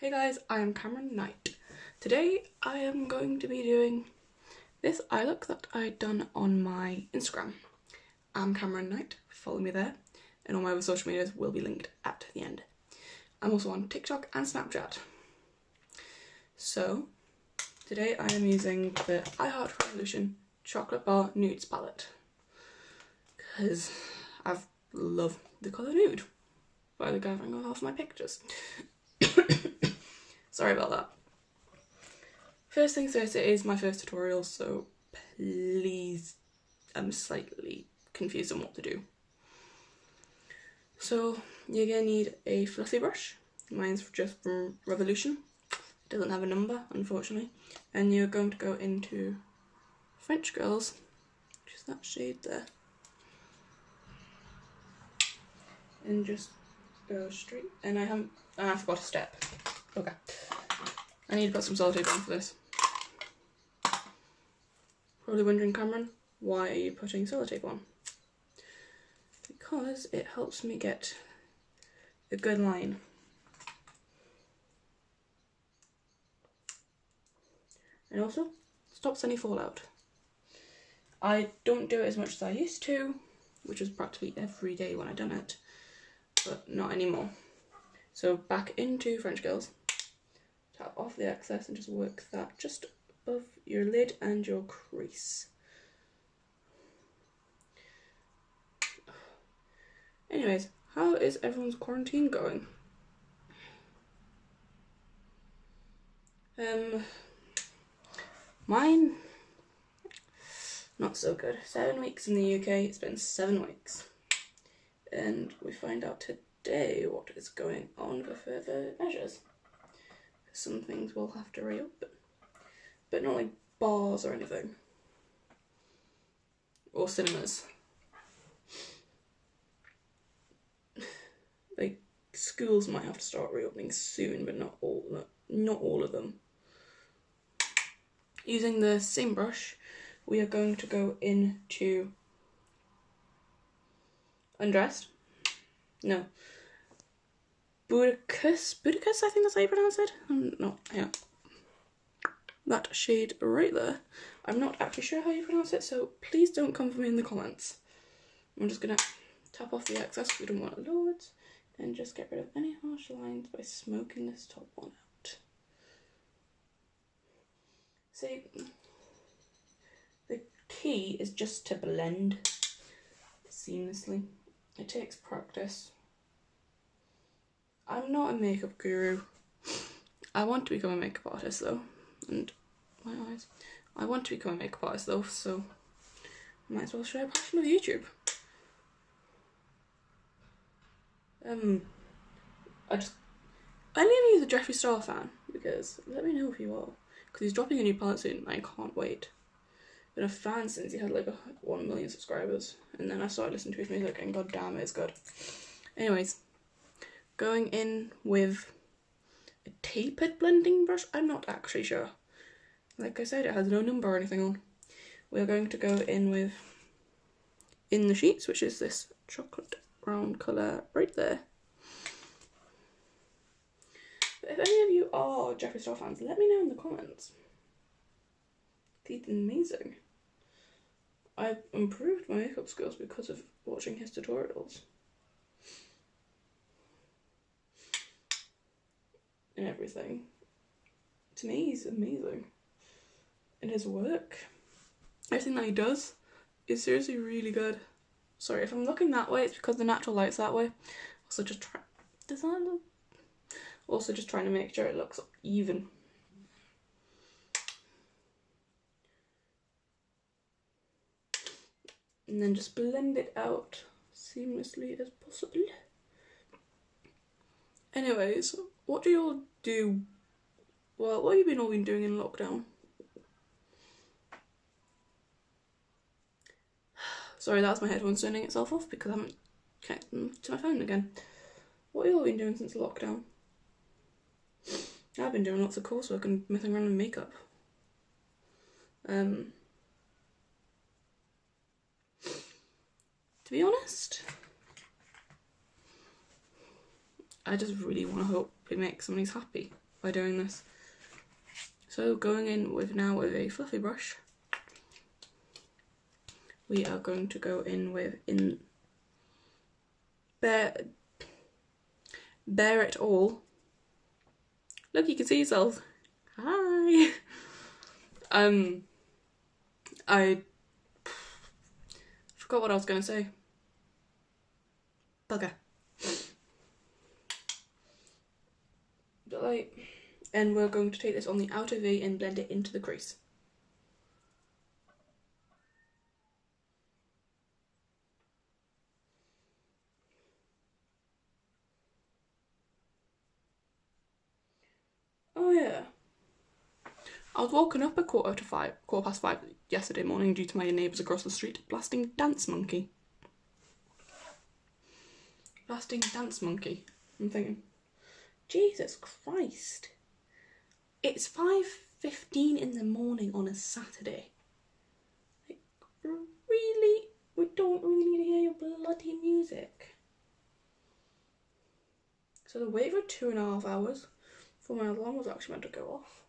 Hey guys, I am Cameron Knight. Today I am going to be doing this eye look that I done on my Instagram. I'm Cameron Knight, follow me there, and all my other social medias will be linked at the end. I'm also on TikTok and Snapchat. So, today I am using the Revolution Chocolate Bar Nudes palette because I love the colour nude by the gathering of half my pictures. Sorry about that. First things first, it is my first tutorial, so please, I'm slightly confused on what to do. So you're going to need a fluffy brush. Mine's just from Revolution. It doesn't have a number, unfortunately. And you're going to go into French Girls, which is that shade there. And just go straight. And I forgot a step. Okay. I need to put some sellotape on for this. Probably wondering, Cameron, why are you putting sellotape on? Because it helps me get a good line. And also stops any fallout. I don't do it as much as I used to, which was practically every day when I done it, but not anymore. So back into French Girls. Tap off the excess and just work that just above your lid and your crease. Anyways, how is everyone's quarantine going? Mine, not so good. 7 weeks in the UK, it's been 7 weeks. And we find out today what is going on for further measures. Some things will have to reopen, but not like bars or anything, or cinemas. Like schools might have to start reopening soon, but not all of them. Using the same brush, we are going to go into Undressed. No. Budicus, I think that's how you pronounce it. No, yeah. That shade right there. I'm not actually sure how you pronounce it, so please don't come for me in the comments. I'm just gonna tap off the excess, we don't want loads, and just get rid of any harsh lines by smoking this top one out. See, the key is just to blend seamlessly. It takes practice. I'm not a makeup guru. I want to become a makeup artist though, and my eyes. I want to become a makeup artist though, so I might as well share a passion with YouTube. I need to use a Jeffree Star fan, because let me know if you are, because he's dropping a new palette soon and I can't wait. Been a fan since he had like 1 million subscribers, and then I started listening to his music and god damn, it's good. Anyways. Going in with a tapered blending brush, I'm not actually sure. Like I said, it has no number or anything on. We're going to go in with In the Sheets, which is this chocolate brown colour right there. But if any of you are Jeffree Star fans, let me know in the comments. He's amazing. I've improved my makeup skills because of watching his tutorials. And everything. To me, he's amazing. And his work, everything that he does, is seriously really good. Sorry, if I'm looking that way, it's because the natural light's that way. Also just trying to make sure it looks even. And then just blend it out seamlessly as possible. Anyways, what do you all do? Well, what have you all been doing in lockdown? Sorry, that's my headphones turning itself off because I haven't connected them to my phone again. What have you all been doing since lockdown? I've been doing lots of coursework and messing around with makeup. To be honest, I just really want to hope it makes somebody's happy. by doing this. So going in with now with a fluffy brush, we are going to go in with Bare It All. Look, you can see yourself. Hi. I forgot what I was going to say. Bugger. And we're going to take this on the outer V and blend it into the crease. Oh yeah. I was woken up at quarter past five yesterday morning due to my neighbours across the street blasting Dance Monkey. Blasting Dance Monkey. I'm thinking, Jesus Christ. It's 5:15 in the morning on a Saturday. Like, really? We don't really need to hear your bloody music. So the wait for 2.5 hours for my alarm was actually meant to go off.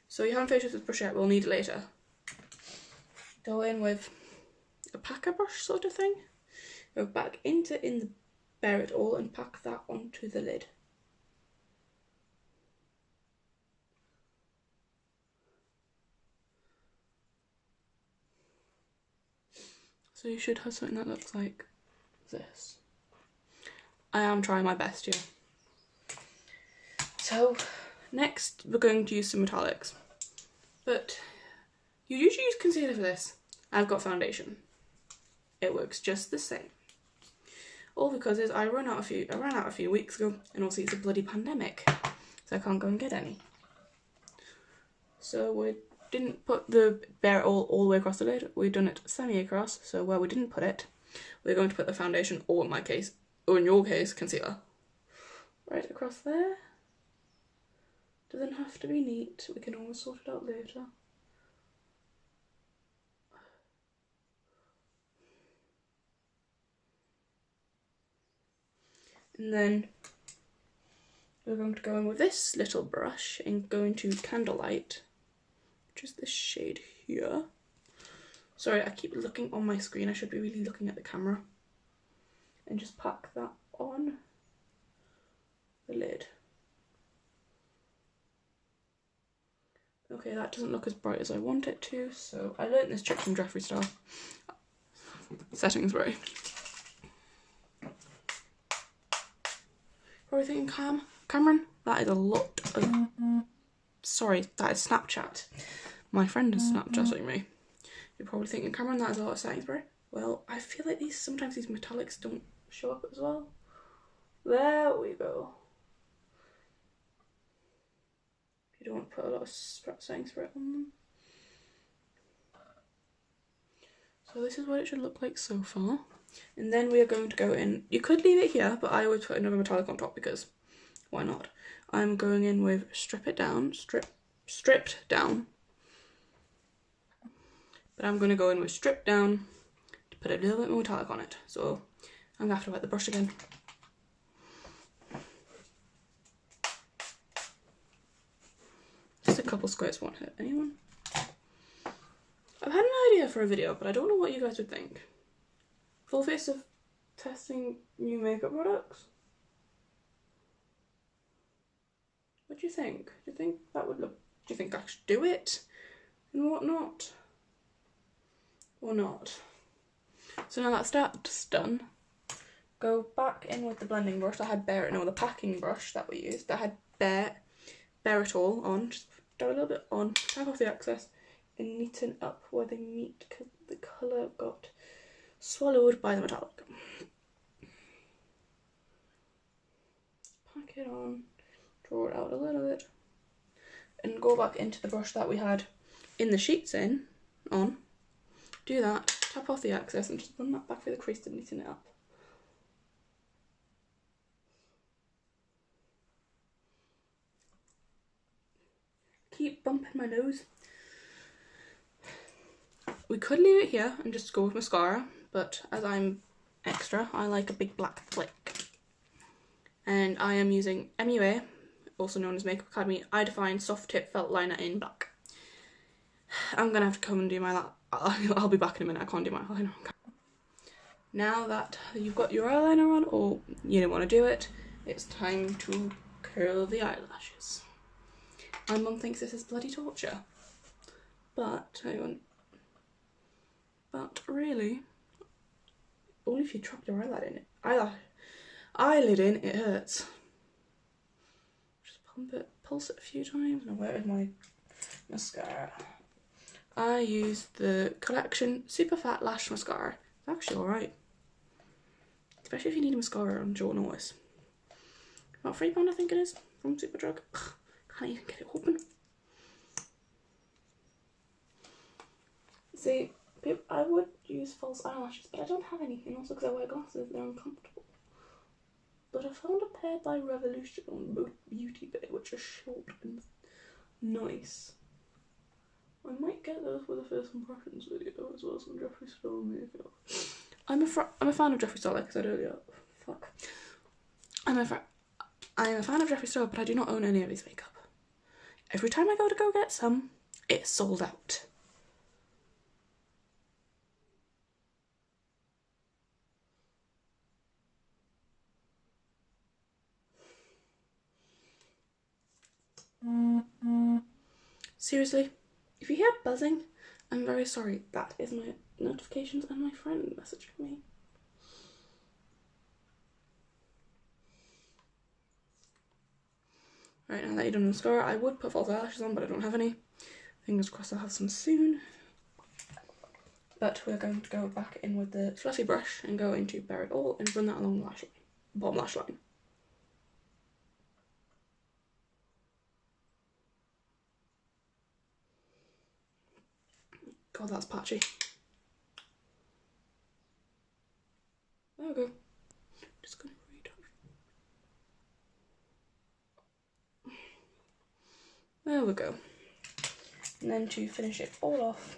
So you haven't finished with this brush yet, we'll need it later. Go in with a packer brush sort of thing. Go back in the Bare It All and pack that onto the lid. So you should have something that looks like this. I am trying my best here. So next we're going to use some metallics. But you usually use concealer for this. I've got foundation. It works just the same. All because I ran out a few weeks ago, and also it's a bloody pandemic, so I can't go and get any. So we didn't put the Bare It all the way across the lid. We've done it semi-across, so where we didn't put it, we're going to put the foundation, or in your case, concealer. Right across there. Doesn't have to be neat, we can always sort it out later. And then we're going to go in with this little brush and go into Candlelight, which is this shade here. Sorry, I keep looking on my screen, I should be really looking at the camera. And just pack that on the lid. Okay, that doesn't look as bright as I want it to, so I learnt this trick from Jeffree Star. Setting spray. Probably thinking, Cameron, that is a lot of... Sorry, that is Snapchat. My friend is Snapchatting me. You're probably thinking, Cameron, that is a lot of setting spray. Well, I feel like sometimes these metallics don't show up as well. There we go. You don't want to put a lot of setting spray on them. So this is what it should look like so far. And then we are going to go in, you could leave it here, but I would put another metallic on top because why not? I'm going in with stripped down. But I'm going to go in with stripped down to put a little bit more metallic on it. So I'm going to have to wet the brush again. Just a couple squirts won't hurt anyone. I've had an idea for a video, but I don't know what you guys would think. Full face of testing new makeup products? What do you think? Do you think that would look... Do you think I should do it? And whatnot? Or not? So now that's done. Go back in with the blending brush that had the packing brush that we used, that had Bare It All on. Just dab a little bit on, tap off the excess, and neaten up where they meet because the colour got swallowed by the metallic. Pack it on, draw it out a little bit, and go back into the brush that we had in the sheets on. Do that, tap off the excess, and just run that back through the crease to neaten it up. Keep bumping my nose. We could leave it here and just go with mascara, but as I'm extra, I like a big black flick. And I am using MUA, also known as Makeup Academy, Eye Define Soft Tip Felt Liner in black. I'm gonna have to come and do my I'll be back in a minute. I can't do my eyeliner. Now that you've got your eyeliner on, or you don't want to do it, it's time to curl the eyelashes. My mum thinks this is bloody torture, but really, only if you drop your eyelid in, it hurts. Just pulse it a few times. Now where is my mascara? I use the Collection Super Fat Lash Mascara. It's actually alright. Especially if you need a mascara on short notice. About £3 I think it is, from Superdrug. Ugh, can't even get it open. See, I would use false eyelashes, but I don't have any, and also because I wear glasses, they're uncomfortable. But I found a pair by Revolution on Beauty Bay, which are short and nice. I might get those for the first impressions video as well, some Jeffree Star makeup. I'm a fan of Jeffree Star, like I said earlier. Fuck. I'm a fan of Jeffree Star, but I do not own any of his makeup. Every time I go to go get some, it's sold out. Seriously, if you hear buzzing, I'm very sorry. That is my notifications and my friend messaging me. Right, now that you've done mascara, I would put false eyelashes on, but I don't have any. Fingers crossed I'll have some soon. But we're going to go back in with the fluffy brush and go into Bare It All and run that along the lash line, bottom lash line. God, that's patchy. There we go. Just gonna retouch. There we go. And then to finish it all off,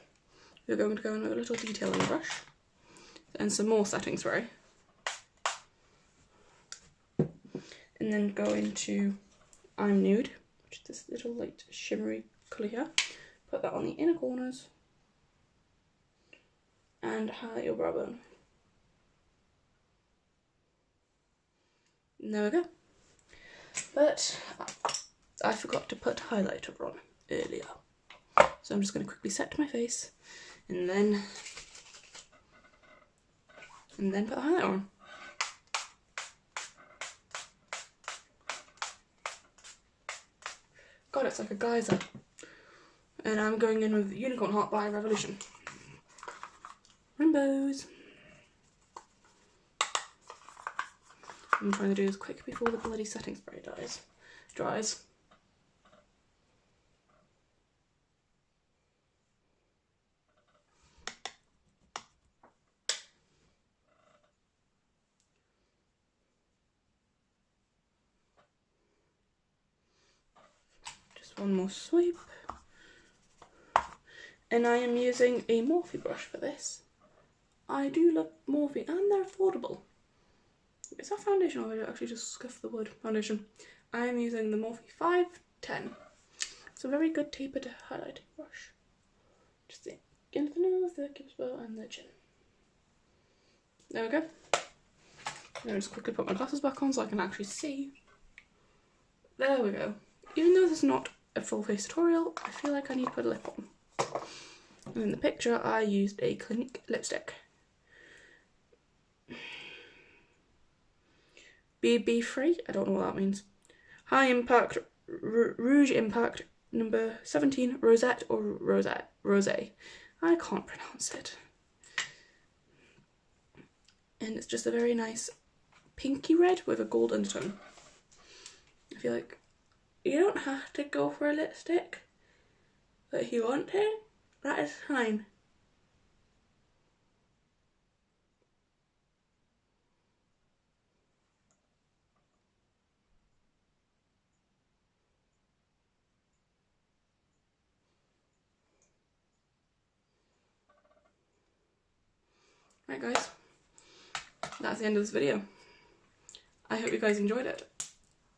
we're going to go in with a little detailing brush and some more setting spray. And then go into I'm Nude, which is this little light shimmery colour here. Put that on the inner corners and highlight your brow bone. And there we go. But I forgot to put highlighter on earlier. So I'm just going to quickly set to my face and then put the highlighter on. God, it's like a geyser. And I'm going in with Unicorn Heart by Revolution. Rainbows. I'm trying to do this quick before the bloody setting spray dries. Just one more sweep. And I am using a Morphe brush for this. I do love Morphe and they're affordable. Is that foundation or did I actually just scuff the wood? Foundation. I am using the Morphe 510. It's a very good tapered highlighting brush. Just the end of the nose, the cupid's bow and the chin. There we go. Now just quickly put my glasses back on so I can actually see. There we go. Even though this is not a full face tutorial, I feel like I need to put a lip on. And in the picture I used a Clinique lipstick. BB free? I don't know what that means. High Impact Rouge Impact number 17 Rosette or Rosé. I can't pronounce it. And it's just a very nice pinky red with a gold undertone. I feel like you don't have to go for a lipstick, but if you want to, that is fine. Right guys, that's the end of this video. I hope you guys enjoyed it.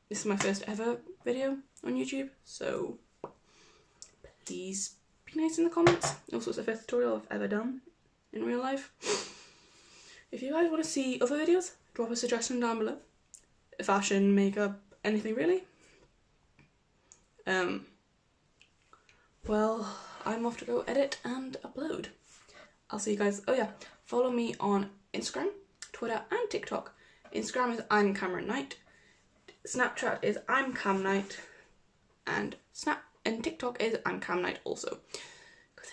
this is my first ever video on YouTube, so please be nice in the comments. Also, it's the first tutorial I've ever done in real life. If you guys want to see other videos, drop a suggestion down below. Fashion, makeup, anything really. Well, I'm off to go edit and upload. I'll see you guys. Oh yeah, follow me on Instagram, Twitter and TikTok. Instagram is I'm Cameron Knight. Snapchat is I'm Cam Knight. And TikTok is I'm Cam Knight also. Because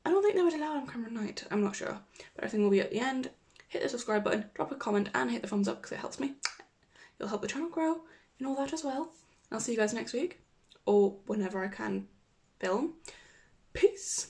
I don't think they would allow I'm Cameron Knight. I'm not sure. But everything will be at the end. Hit the subscribe button, drop a comment and hit the thumbs up because it helps me. It'll help the channel grow and all that as well. I'll see you guys next week. Or whenever I can film. Peace.